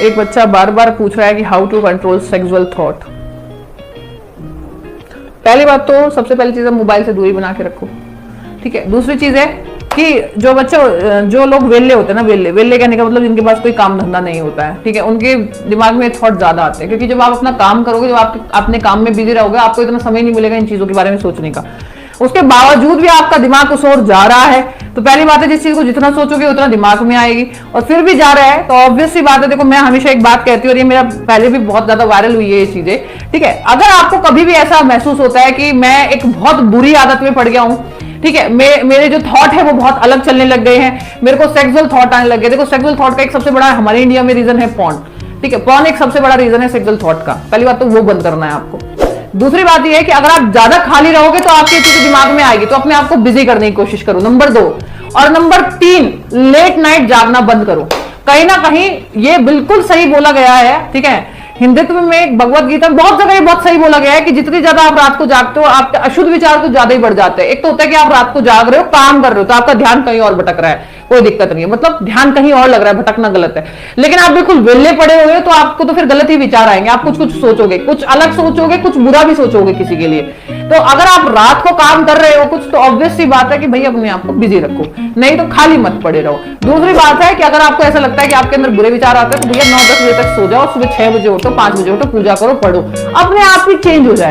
एक बच्चा बार बार पूछ रहा है कि how to control sexual thought. पहली बात तो सबसे पहली चीज है मोबाइल से दूरी बना के रखो, ठीक है। दूसरी चीज है कि जो लोग वेले होते हैं ना, वेले कहने का मतलब जिनके पास कोई काम धंधा नहीं होता है, ठीक है, उनके दिमाग में थॉट ज्यादा आते हैं, क्योंकि जब आप अपना काम करोगे, जब आप अपने काम में बिजी रहोगे, आपको इतना समय नहीं मिलेगा इन चीजों के बारे में सोचने का। उसके बावजूद भी आपका दिमाग उस ओर जा रहा है, तो पहली बात है जिस चीज को जितना सोचोगे उतना दिमाग में आएगी, और फिर भी जा रहा है तो ऑब्वियस सी बात है। देखो मैं हमेशा एक बात कहती हूँ, और ये मेरा पहले भी बहुत ज्यादा वायरल हुई है ये चीजें, ठीक है। अगर आपको कभी भी ऐसा महसूस होता है कि मैं एक बहुत बुरी आदत में पड़ गया हूं, ठीक है, मेरे जो थॉट है वो बहुत अलग चलने लग गए हैं, मेरे को सेक्सुअल थॉट आने लग गए। देखो सेक्सुअल थॉट का एक सबसे बड़ा हमारे इंडिया में रीजन है पॉर्न, ठीक है। पॉर्न एक सबसे बड़ा रीजन है सेक्सुअल थॉट का। पहली बात तो वो बंद करना है आपको। दूसरी बात यह है कि अगर आप ज्यादा खाली रहोगे तो आपकी चीजें दिमाग में आएगी, तो अपने आप को बिजी करने की कोशिश करो, नंबर 2। और नंबर 3, लेट नाइट जागना बंद करो। कहीं ना कहीं ये बिल्कुल सही बोला गया है, ठीक है, हिंदुत्व में भगवत गीता में बहुत जगह बहुत सही बोला गया है कि जितनी ज्यादा आप रात को जागते हो, आपके अशुद्ध विचार तो ज्यादा ही बढ़ जाते हैं। एक तो होता है कि आप रात को जाग रहे हो, काम कर रहे हो, तो आपका ध्यान कहीं और भटक रहा है, कोई दिक्कत नहीं है, मतलब ध्यान कहीं और लग रहा है, भटकना गलत है। लेकिन आप बिल्कुल वेले पड़े हुए हो तो आपको तो फिर गलत ही विचार आएंगे, आप कुछ कुछ सोचोगे, कुछ अलग सोचोगे, कुछ बुरा भी सोचोगे किसी के लिए। तो अगर आप रात को काम कर रहे हो कुछ, तो ऑब्वियस सी बात है कि भाई अपने आप को बिजी रखो, नहीं तो खाली मत पड़े रहो। दूसरी बात है कि अगर आपको ऐसा लगता है कि आपके अंदर बुरे विचार आते हैं, तो भैया 9-10 बजे तक सो जाओ, सुबह 6 बजे उठो, 5 बजे उठो, पूजा करो, पढ़ो, अपने आप ही चेंज हो जाएगा।